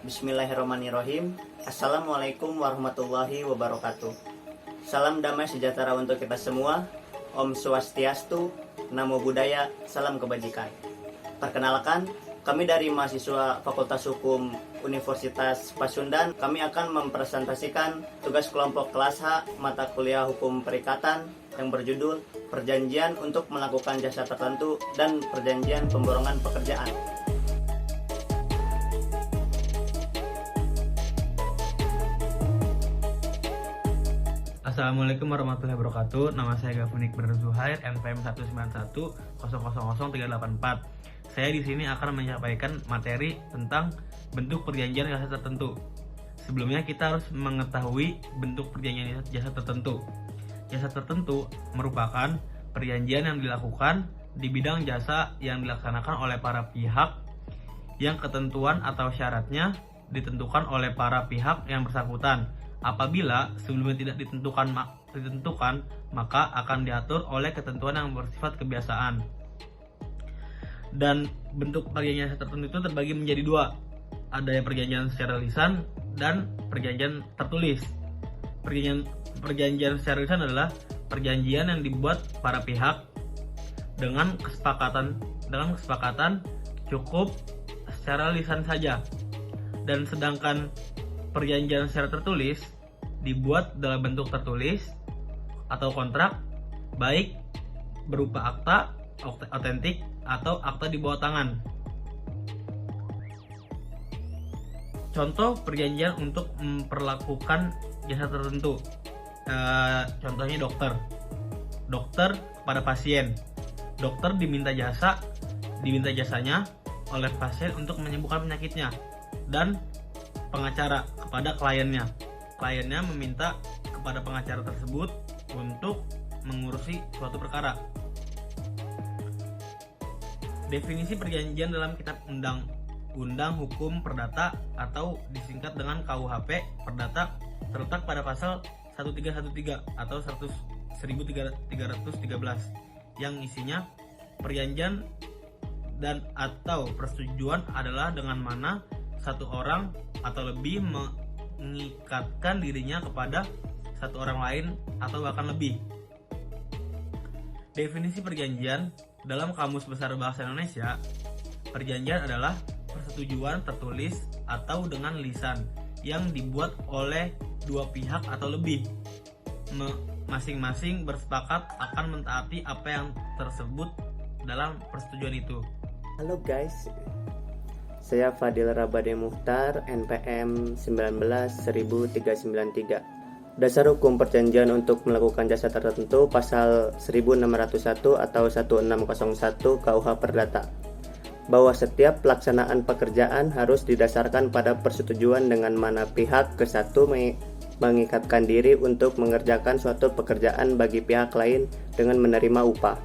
Bismillahirrahmanirrahim. Assalamualaikum warahmatullahi wabarakatuh. Salam damai sejahtera untuk kita semua. Om Swastiastu, Namo Buddhaya, salam kebajikan. Perkenalkan, kami dari mahasiswa Fakultas Hukum Universitas Pasundan. Kami akan mempresentasikan tugas kelompok kelas H mata kuliah Hukum Perikatan yang berjudul Perjanjian untuk melakukan jasa tertentu dan Perjanjian pemborongan pekerjaan. Assalamualaikum warahmatullahi wabarakatuh. Nama saya Gafunik Bernard Zuhair, NPM 191000384. Saya di sini akan menyampaikan materi tentang bentuk perjanjian jasa tertentu. Sebelumnya kita harus mengetahui bentuk perjanjian jasa tertentu. Jasa tertentu merupakan perjanjian yang dilakukan di bidang jasa yang dilaksanakan oleh para pihak yang ketentuan atau syaratnya ditentukan oleh para pihak yang bersangkutan. Apabila sebelumnya tidak ditentukan, maka akan diatur oleh ketentuan yang bersifat kebiasaan. Dan bentuk perjanjian tertentu itu terbagi menjadi dua. Ada yang perjanjian secara lisan dan perjanjian tertulis. Perjanjian secara lisan adalah perjanjian yang dibuat para pihak dengan kesepakatan cukup secara lisan saja. Dan sedangkan perjanjian secara tertulis dibuat dalam bentuk tertulis atau kontrak, baik berupa akta otentik atau akta di bawah tangan. Contoh perjanjian untuk memperlakukan jasa tertentu, contohnya dokter kepada pasien. Dokter diminta jasanya oleh pasien untuk menyembuhkan penyakitnya, dan pengacara kepada kliennya meminta kepada pengacara tersebut untuk mengurusi suatu perkara. Definisi perjanjian dalam Kitab Undang Hukum Perdata atau disingkat dengan KUHP Perdata terletak pada pasal 1313 atau 1313 yang isinya perjanjian dan atau persetujuan adalah dengan mana satu orang atau lebih mengikatkan dirinya kepada satu orang lain atau bahkan lebih. Definisi perjanjian dalam Kamus Besar Bahasa Indonesia, perjanjian adalah persetujuan tertulis atau dengan lisan yang dibuat oleh dua pihak atau lebih, masing-masing bersepakat akan mentaati apa yang tersebut dalam persetujuan itu. Halo guys, saya Fadil Rabade Muhtar, NPM 19-1393. Dasar hukum perjanjian untuk melakukan jasa tertentu pasal 1601 atau 1601 KUH Perdata, bahwa setiap pelaksanaan pekerjaan harus didasarkan pada persetujuan dengan mana pihak ke satu mengikatkan diri untuk mengerjakan suatu pekerjaan bagi pihak lain dengan menerima upah.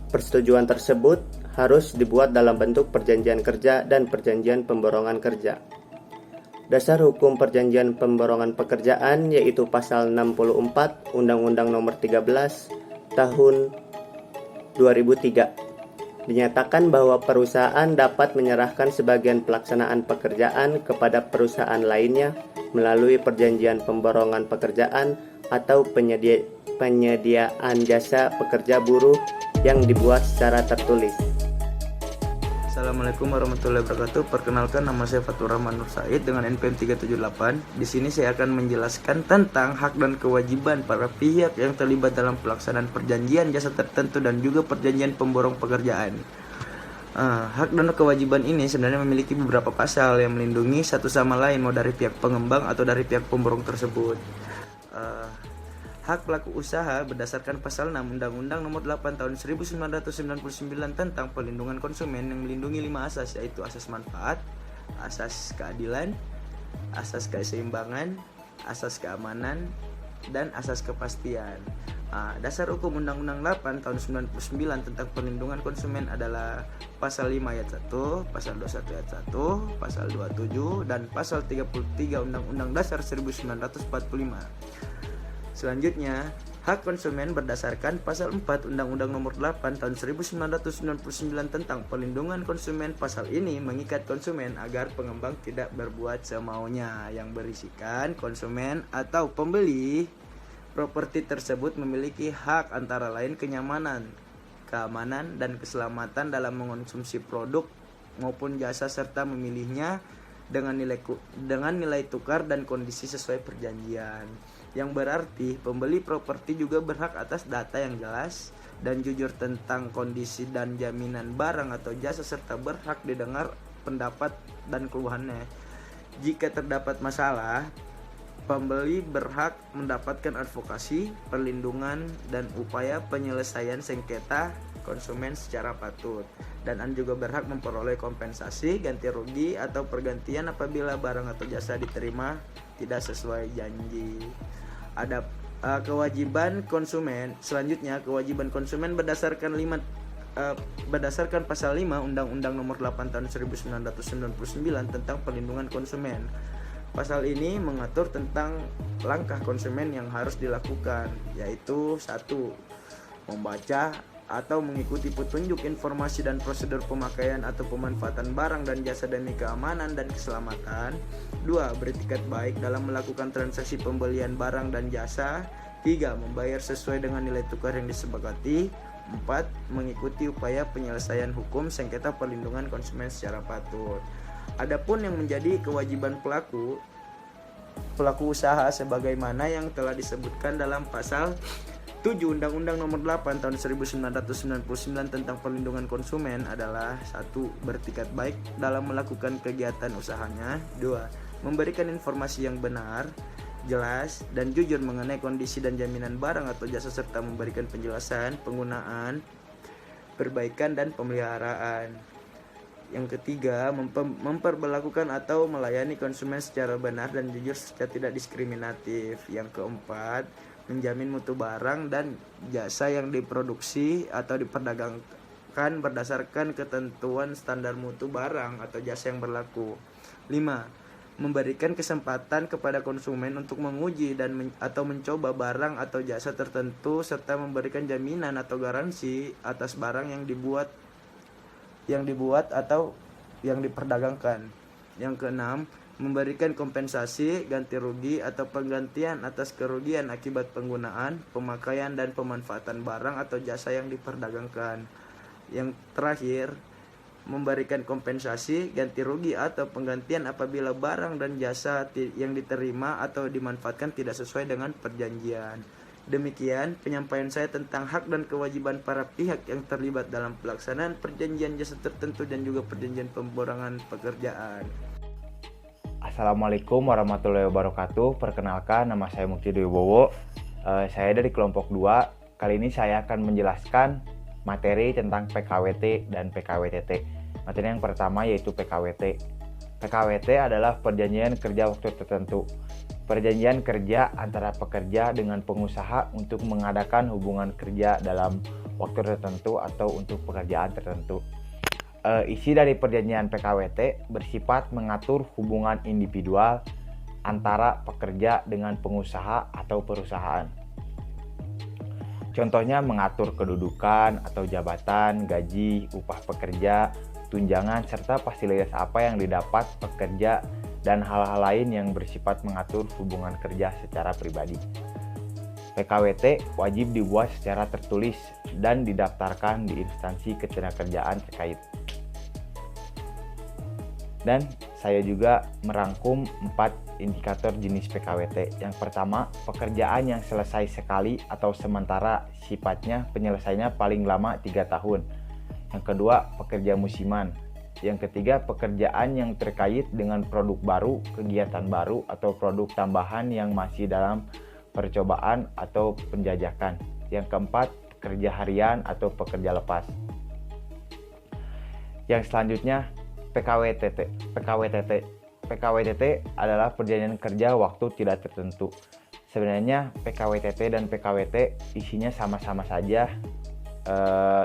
Persetujuan tersebut harus dibuat dalam bentuk perjanjian kerja dan perjanjian pemborongan kerja. Dasar hukum perjanjian pemborongan pekerjaan yaitu pasal 64 Undang-Undang Nomor 13 Tahun 2003. Dinyatakan bahwa perusahaan dapat menyerahkan sebagian pelaksanaan pekerjaan kepada perusahaan lainnya melalui perjanjian pemborongan pekerjaan atau penyediaan jasa pekerja buruh yang dibuat secara tertulis. Assalamualaikum warahmatullahi wabarakatuh. Perkenalkan, nama saya Fatur Rahman Nur Said dengan NPM 378. Di sini saya akan menjelaskan tentang hak dan kewajiban para pihak yang terlibat dalam pelaksanaan perjanjian jasa tertentu dan juga perjanjian pemborong pekerjaan. Hak dan kewajiban ini sebenarnya memiliki beberapa pasal yang melindungi satu sama lain, mau dari pihak pengembang atau dari pihak pemborong tersebut. Hak pelaku usaha berdasarkan pasal 6 Undang-Undang Nomor 8 Tahun 1999 tentang pelindungan konsumen yang melindungi 5 asas, yaitu asas manfaat, asas keadilan, asas keseimbangan, asas keamanan, dan asas kepastian. Dasar hukum Undang-Undang 8 Tahun 99 tentang perlindungan konsumen adalah pasal 5 ayat 1, pasal 21 ayat 1, pasal 27, dan pasal 33 Undang-Undang Dasar 1945. Selanjutnya, Hak konsumen berdasarkan pasal 4 Undang-Undang Nomor 8 Tahun 1999 tentang Perlindungan Konsumen. Pasal ini mengikat konsumen agar pengembang tidak berbuat semaunya, yang berisikan konsumen atau pembeli properti tersebut memiliki hak antara lain kenyamanan, keamanan, dan keselamatan dalam mengonsumsi produk maupun jasa serta memilihnya dengan nilai tukar dan kondisi sesuai perjanjian. Yang berarti pembeli properti juga berhak atas data yang jelas dan jujur tentang kondisi dan jaminan barang atau jasa serta berhak didengar pendapat dan keluhannya. Jika terdapat masalah, pembeli berhak mendapatkan advokasi, perlindungan, dan upaya penyelesaian sengketa konsumen secara patut. Dan Anda juga berhak memperoleh kompensasi, ganti rugi, atau pergantian apabila barang atau jasa diterima tidak sesuai janji. Ada kewajiban konsumen. Selanjutnya, kewajiban konsumen berdasarkan pasal 5 Undang-Undang Nomor 8 Tahun 1999 tentang Perlindungan Konsumen. Pasal ini mengatur tentang langkah konsumen yang harus dilakukan, yaitu 1. Membaca atau mengikuti petunjuk informasi dan prosedur pemakaian atau pemanfaatan barang dan jasa demi keamanan dan keselamatan. 2. Beretikat baik dalam melakukan transaksi pembelian barang dan jasa. 3. Membayar sesuai dengan nilai tukar yang disepakati. 4. Mengikuti upaya penyelesaian hukum sengketa perlindungan konsumen secara patut. Adapun yang menjadi kewajiban pelaku usaha sebagaimana yang telah disebutkan dalam pasal 7 Undang-Undang Nomor 8 Tahun 1999 tentang Perlindungan Konsumen adalah 1. Beretikat baik dalam melakukan kegiatan usahanya. 2. Memberikan informasi yang benar, jelas, dan jujur mengenai kondisi dan jaminan barang atau jasa serta memberikan penjelasan, penggunaan, perbaikan, dan pemeliharaan. Yang ketiga, memperlakukan atau melayani konsumen secara benar dan jujur secara tidak diskriminatif. Yang keempat, menjamin mutu barang dan jasa yang diproduksi atau diperdagangkan berdasarkan ketentuan standar mutu barang atau jasa yang berlaku. 5. Memberikan kesempatan kepada konsumen untuk menguji atau mencoba barang atau jasa tertentu serta memberikan jaminan atau garansi atas barang yang dibuat atau yang diperdagangkan. Yang keenam, memberikan kompensasi, ganti rugi, atau penggantian atas kerugian akibat penggunaan, pemakaian, dan pemanfaatan barang atau jasa yang diperdagangkan. Yang terakhir, memberikan kompensasi, ganti rugi, atau penggantian apabila barang dan jasa yang diterima atau dimanfaatkan tidak sesuai dengan perjanjian. Demikian penyampaian saya tentang hak dan kewajiban para pihak yang terlibat dalam pelaksanaan perjanjian jasa tertentu dan juga perjanjian pemborangan pekerjaan. Assalamualaikum warahmatullahi wabarakatuh. Perkenalkan, nama saya Mukti Wibowo. Saya dari kelompok 2. Kali ini saya akan menjelaskan materi tentang PKWT dan PKWTT. Materi yang pertama yaitu PKWT. PKWT adalah perjanjian kerja waktu tertentu. Perjanjian kerja antara pekerja dengan pengusaha untuk mengadakan hubungan kerja dalam waktu tertentu atau untuk pekerjaan tertentu. Isi dari perjanjian PKWT bersifat mengatur hubungan individual antara pekerja dengan pengusaha atau perusahaan. Contohnya mengatur kedudukan atau jabatan, gaji, upah pekerja, tunjangan, serta fasilitas apa yang didapat pekerja dan hal-hal lain yang bersifat mengatur hubungan kerja secara pribadi. PKWT wajib dibuat secara tertulis dan didaftarkan di instansi ketenagakerjaan terkait. Dan saya juga merangkum 4 indikator jenis PKWT. Yang pertama, pekerjaan yang selesai sekali atau sementara, sifatnya penyelesaiannya paling lama 3 tahun. Yang kedua, pekerja musiman. Yang ketiga, pekerjaan yang terkait dengan produk baru, kegiatan baru, atau produk tambahan yang masih dalam percobaan atau penjajakan. Yang keempat, pekerja harian atau pekerja lepas. Yang selanjutnya, PKWTT adalah perjanjian kerja waktu tidak tertentu. Sebenarnya PKWTT dan PKWT isinya sama-sama saja.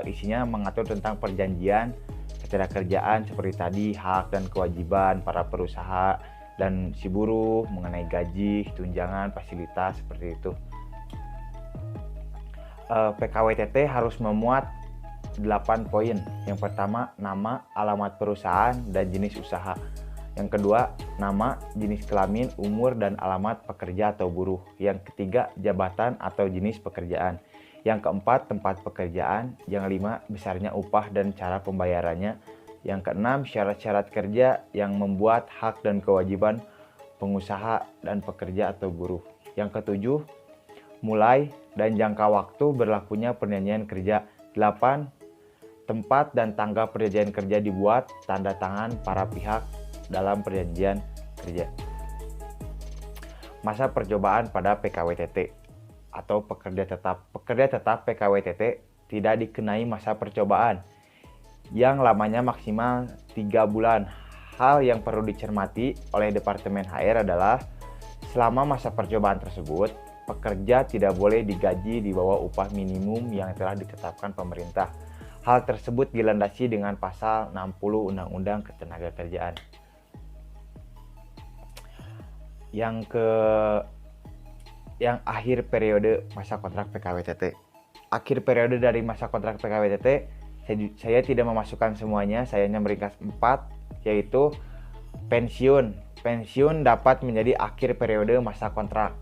Isinya mengatur tentang perjanjian ketenagakerjaan seperti tadi, hak dan kewajiban para perusahaan dan si buruh mengenai gaji, tunjangan, fasilitas seperti itu. PKWTT harus memuat 8 poin. Yang pertama, nama, alamat perusahaan, dan jenis usaha. Yang kedua, nama, jenis kelamin, umur, dan alamat pekerja atau buruh. Yang ketiga, jabatan atau jenis pekerjaan. Yang keempat, tempat pekerjaan. Yang kelima, besarnya upah dan cara pembayarannya. Yang keenam, syarat-syarat kerja yang membuat hak dan kewajiban pengusaha dan pekerja atau buruh. Yang ketujuh, mulai dan jangka waktu berlakunya perjanjian kerja. 8. Tempat dan tanggal perjanjian kerja dibuat, tanda tangan para pihak dalam perjanjian kerja. Masa percobaan pada PKWTT atau pekerja tetap. Pekerja tetap PKWTT tidak dikenai masa percobaan yang lamanya maksimal 3 bulan. Hal yang perlu dicermati oleh Departemen HR adalah selama masa percobaan tersebut, pekerja tidak boleh digaji di bawah upah minimum yang telah ditetapkan pemerintah. Hal tersebut dilandasi dengan pasal 60 Undang-Undang Ketenagakerjaan. Yang akhir periode masa kontrak PKWTT. Akhir periode dari masa kontrak PKWTT, saya tidak memasukkan semuanya, saya hanya meringkas 4, yaitu pensiun. Pensiun dapat menjadi akhir periode masa kontrak.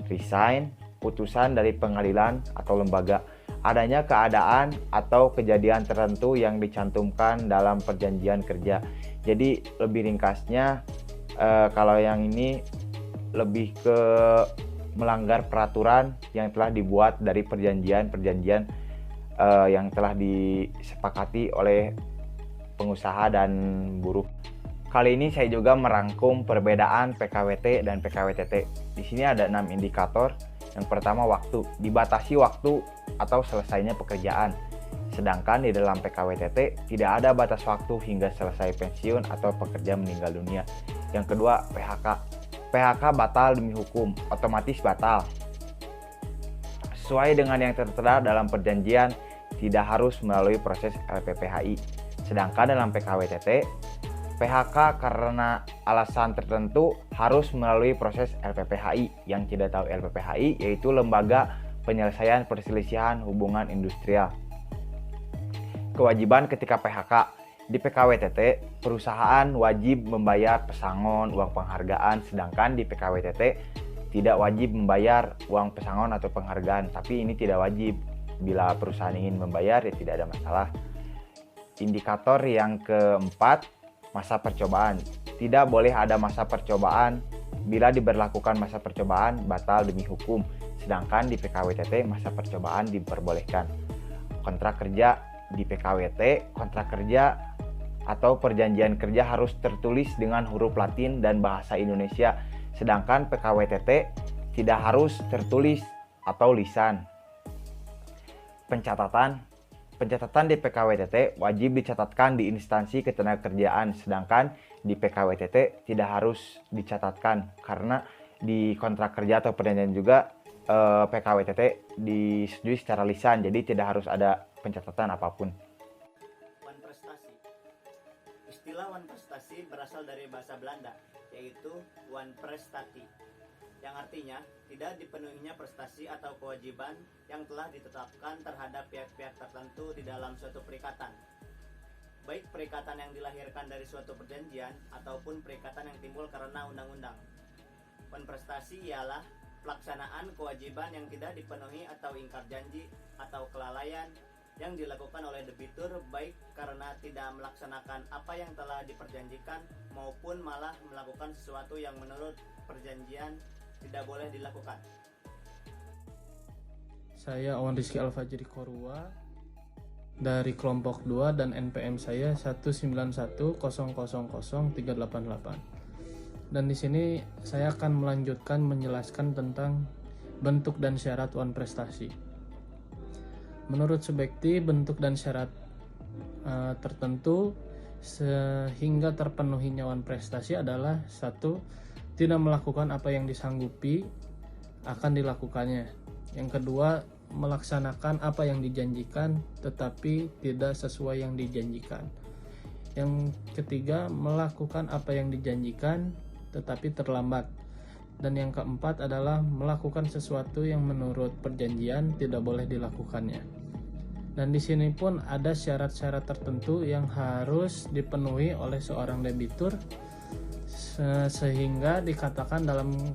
Resign, putusan dari pengadilan atau lembaga. Adanya keadaan atau kejadian tertentu yang dicantumkan dalam perjanjian kerja. Jadi lebih ringkasnya, kalau yang ini lebih ke melanggar peraturan yang telah dibuat dari perjanjian-perjanjian yang telah disepakati oleh pengusaha dan buruh. Kali ini saya juga merangkum perbedaan PKWT dan PKWTT. Di sini ada 6 indikator. Yang pertama, waktu. Dibatasi waktu atau selesainya pekerjaan. Sedangkan di dalam PKWTT tidak ada batas waktu hingga selesai pensiun atau pekerja meninggal dunia. Yang kedua, PHK. PHK batal demi hukum, otomatis batal. Sesuai dengan yang tertera dalam perjanjian, tidak harus melalui proses LPPHI. Sedangkan dalam PKWTT, PHK karena alasan tertentu harus melalui proses LPPHI. Yang tidak tahu LPPHI yaitu Lembaga Penyelesaian Perselisihan Hubungan Industrial. Kewajiban ketika PHK. Di PKWTT, perusahaan wajib membayar pesangon, uang penghargaan, sedangkan di PKWTT tidak wajib membayar uang pesangon atau penghargaan, tapi ini tidak wajib. Bila perusahaan ingin membayar, ya tidak ada masalah. Indikator yang keempat, masa percobaan. Tidak boleh ada masa percobaan. Bila diberlakukan masa percobaan, batal demi hukum. Sedangkan di PKWTT, masa percobaan diperbolehkan. Kontrak kerja. Di PKWT, kontrak kerja atau perjanjian kerja harus tertulis dengan huruf Latin dan bahasa Indonesia. Sedangkan PKWTT tidak harus tertulis atau lisan. Pencatatan di PKWTT wajib dicatatkan di instansi ketenagakerjaan, sedangkan di PKWTT tidak harus dicatatkan karena di kontrak kerja atau perjanjian juga PKWTT disetujui secara lisan, jadi tidak harus ada pencatatan apapun. Wanprestasi. Istilah wanprestasi berasal dari bahasa Belanda, yaitu wanprestati, yang artinya tidak dipenuhinya prestasi atau kewajiban yang telah ditetapkan terhadap pihak-pihak tertentu di dalam suatu perikatan, baik perikatan yang dilahirkan dari suatu perjanjian ataupun perikatan yang timbul karena undang-undang. Wanprestasi ialah pelaksanaan kewajiban yang tidak dipenuhi atau ingkar janji atau kelalaian yang dilakukan oleh debitur, baik karena tidak melaksanakan apa yang telah diperjanjikan maupun malah melakukan sesuatu yang menurut perjanjian tidak boleh dilakukan. Saya Awan Rizky Al-Fajri Korua dari kelompok 2 dan NPM saya 191000388. Dan di sini saya akan melanjutkan menjelaskan tentang bentuk dan syarat wanprestasi. Menurut Subekti, bentuk dan syarat tertentu sehingga terpenuhinya wanprestasi adalah: 1. Tidak melakukan apa yang disanggupi akan dilakukannya. Yang kedua, melaksanakan apa yang dijanjikan tetapi tidak sesuai yang dijanjikan. Yang ketiga, melakukan apa yang dijanjikan tetapi terlambat. Dan yang keempat adalah melakukan sesuatu yang menurut perjanjian tidak boleh dilakukannya. Dan di sini pun ada syarat-syarat tertentu yang harus dipenuhi oleh seorang debitur sehingga dikatakan dalam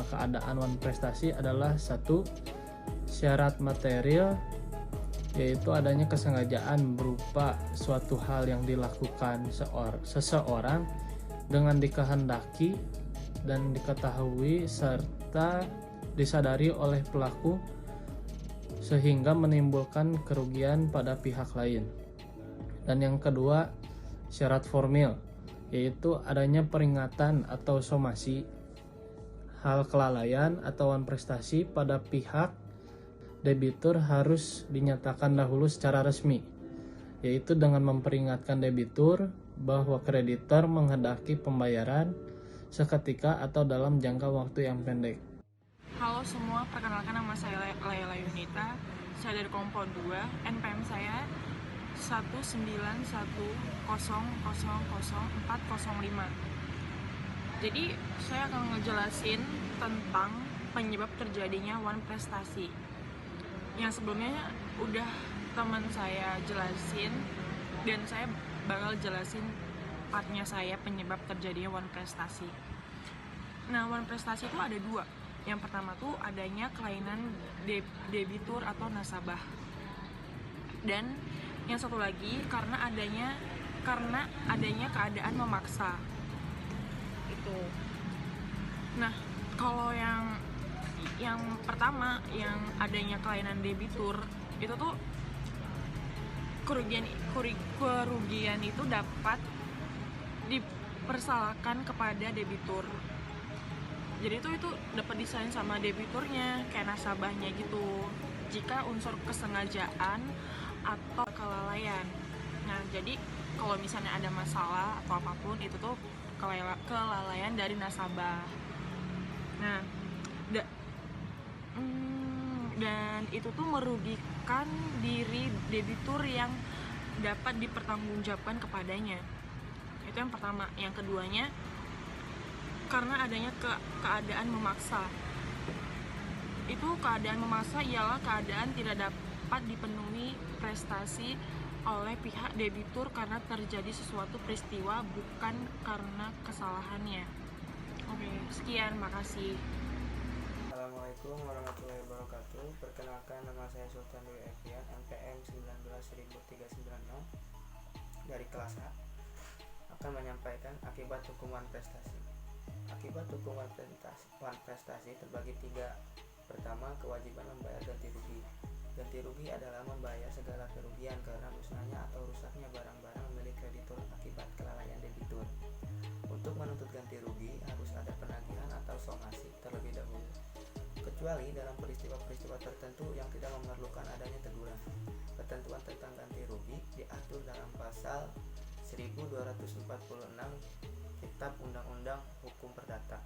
keadaan wan prestasi adalah satu, syarat material, yaitu adanya kesengajaan berupa suatu hal yang dilakukan seseorang dengan dikehendaki dan diketahui serta disadari oleh pelaku sehingga menimbulkan kerugian pada pihak lain. Dan yang kedua, syarat formil, yaitu adanya peringatan atau somasi hal kelalaian atau wan prestasi pada pihak debitur harus dinyatakan dahulu secara resmi, yaitu dengan memperingatkan debitur bahwa kreditor menghendaki pembayaran seketika atau dalam jangka waktu yang pendek. Halo semua, perkenalkan nama saya Layla Yunita. Saya dari kelompok 2, NPM saya 191000405. Jadi saya akan ngejelasin tentang penyebab terjadinya wan prestasi. Yang sebelumnya udah teman saya jelasin, dan saya bakal jelasin partnya saya penyebab terjadinya wan prestasi. Nah, wan prestasi itu ada dua. Yang pertama tuh adanya kelainan debitur atau nasabah. Dan yang satu lagi karena adanya keadaan memaksa. Itu. Nah, kalau yang pertama yang adanya kelainan debitur itu tuh kerugian itu dapat dipersalahkan kepada debitur. Jadi itu dapat disalahin sama debiturnya kayak nasabahnya gitu, jika unsur kesengajaan atau kelalaian. Nah, jadi kalau misalnya ada masalah atau apapun itu tuh kelalaian dari nasabah. Nah, dan itu tuh merugikan diri debitur yang dapat dipertanggungjawabkan kepadanya. Itu yang pertama. Yang keduanya karena adanya keadaan memaksa. Itu keadaan memaksa ialah keadaan tidak dapat dipenuhi prestasi oleh pihak debitur karena terjadi sesuatu peristiwa bukan karena kesalahannya. Oke, sekian, makasih. Assalamualaikum warahmatullahi wabarakatuh. Perkenalkan, nama saya Sultan Dwi Evian, NPM 19.396 dari kelas A, akan menyampaikan akibat hukuman prestasi. Akibat hukuman prestasi terbagi 3. Pertama, kewajiban membayar ganti rugi. Ganti rugi adalah membayar segala kerugian karena musnahnya atau rusaknya barang-barang milik kreditur akibat kelalaian debitur. Untuk menuntut ganti rugi harus ada penagihan atau somasi terlebih dahulu, kecuali dalam peristiwa-peristiwa tertentu yang tidak memerlukan adanya teguran. Ketentuan tentang ganti rugi diatur dalam pasal 1246 Kitab Undang-Undang Hukum Perdata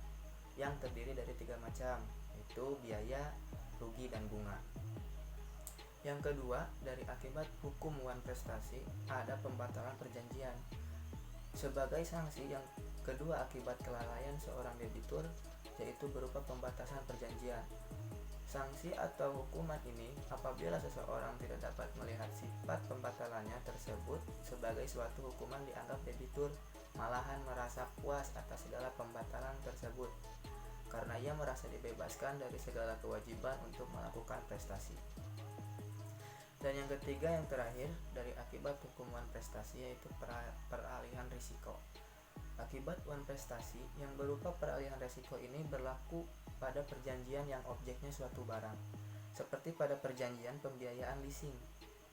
yang terdiri dari 3 macam, yaitu biaya, rugi, dan bunga. Yang kedua, dari akibat hukum wan prestasi ada pembatalan perjanjian. Sebagai sanksi yang kedua akibat kelalaian seorang debitur, yaitu berupa pembatasan perjanjian. Sanksi atau hukuman ini apabila seseorang tidak dapat melihat sifat pembatalannya tersebut sebagai suatu hukuman dianggap debitur malahan merasa puas atas segala pembatalan tersebut karena ia merasa dibebaskan dari segala kewajiban untuk melakukan prestasi. Dan yang ketiga, yang terakhir, dari akibat hukuman prestasi yaitu peralihan risiko. Akibat wan prestasi yang berupa peralihan risiko ini berlaku pada perjanjian yang objeknya suatu barang, seperti pada perjanjian pembiayaan leasing.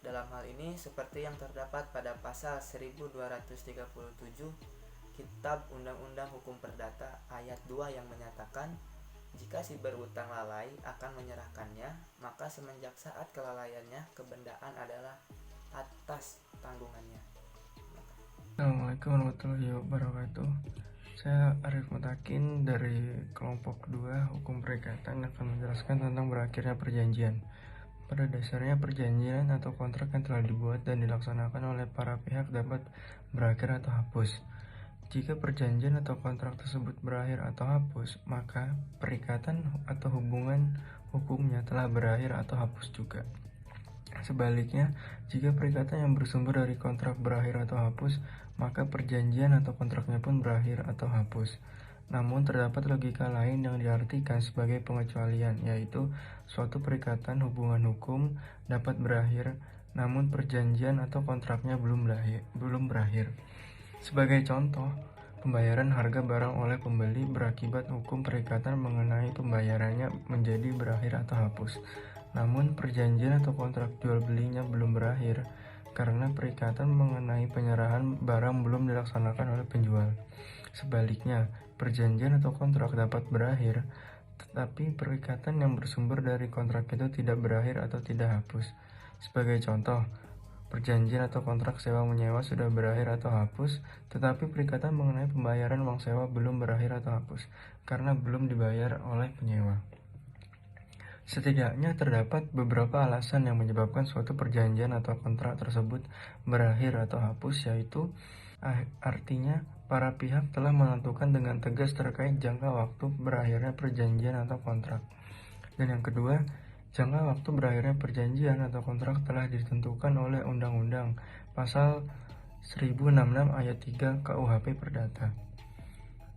Dalam hal ini seperti yang terdapat pada pasal 1237 Kitab Undang-Undang Hukum Perdata ayat 2 yang menyatakan jika si berutang lalai akan menyerahkannya, maka semenjak saat kelalaiannya kebendaan adalah atas tanggungannya. Assalamualaikum warahmatullahi wabarakatuh. Saya Arif Mutakin dari kelompok 2 Hukum Perikatan akan menjelaskan tentang berakhirnya perjanjian. Pada dasarnya perjanjian atau kontrak yang telah dibuat dan dilaksanakan oleh para pihak dapat berakhir atau hapus. Jika perjanjian atau kontrak tersebut berakhir atau hapus, maka perikatan atau hubungan hukumnya telah berakhir atau hapus juga. Sebaliknya, jika perikatan yang bersumber dari kontrak berakhir atau hapus, maka perjanjian atau kontraknya pun berakhir atau hapus. Namun terdapat logika lain yang diartikan sebagai pengecualian, yaitu suatu perikatan hubungan hukum dapat berakhir, namun perjanjian atau kontraknya belum berakhir. Sebagai contoh, pembayaran harga barang oleh pembeli berakibat hukum perikatan mengenai pembayarannya menjadi berakhir atau hapus. Namun perjanjian atau kontrak jual belinya belum berakhir karena perikatan mengenai penyerahan barang belum dilaksanakan oleh penjual. Sebaliknya, perjanjian atau kontrak dapat berakhir, tetapi perikatan yang bersumber dari kontrak itu tidak berakhir atau tidak hapus. Sebagai contoh, perjanjian atau kontrak sewa menyewa sudah berakhir atau hapus, tetapi perikatan mengenai pembayaran uang sewa belum berakhir atau hapus, karena belum dibayar oleh penyewa. Setidaknya terdapat beberapa alasan yang menyebabkan suatu perjanjian atau kontrak tersebut berakhir atau hapus, yaitu artinya para pihak telah menentukan dengan tegas terkait jangka waktu berakhirnya perjanjian atau kontrak. Dan yang kedua, jangka waktu berakhirnya perjanjian atau kontrak telah ditentukan oleh Undang-Undang Pasal 1066 Ayat 3 KUHP Perdata.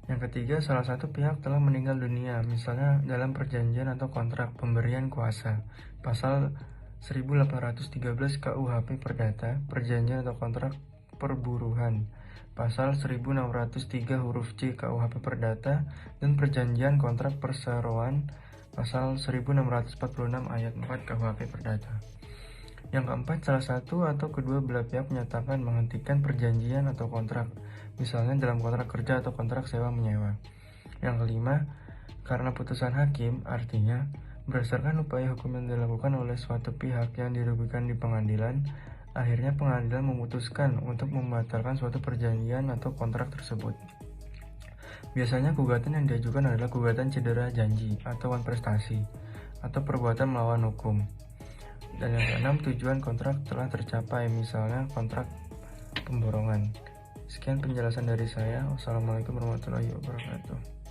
Yang ketiga, salah satu pihak telah meninggal dunia, misalnya dalam perjanjian atau kontrak pemberian kuasa. Pasal 1813 KUHP Perdata, perjanjian atau kontrak perburuhan. Pasal 1603 huruf C KUHP Perdata, dan perjanjian kontrak perseroan. Pasal 1646 ayat 4 KUHP Perdata. Yang keempat, salah satu atau kedua belah pihak menyatakan menghentikan perjanjian atau kontrak, misalnya dalam kontrak kerja atau kontrak sewa menyewa. Yang kelima, karena putusan hakim, artinya berdasarkan upaya hukum yang dilakukan oleh suatu pihak yang dirugikan di pengadilan, akhirnya pengadilan memutuskan untuk membatalkan suatu perjanjian atau kontrak tersebut. Biasanya gugatan yang diajukan adalah gugatan cedera janji atau wan prestasi atau perbuatan melawan hukum. Dan yang keenam, tujuan kontrak telah tercapai, misalnya kontrak pemborongan. Sekian penjelasan dari saya. Wassalamualaikum warahmatullahi wabarakatuh.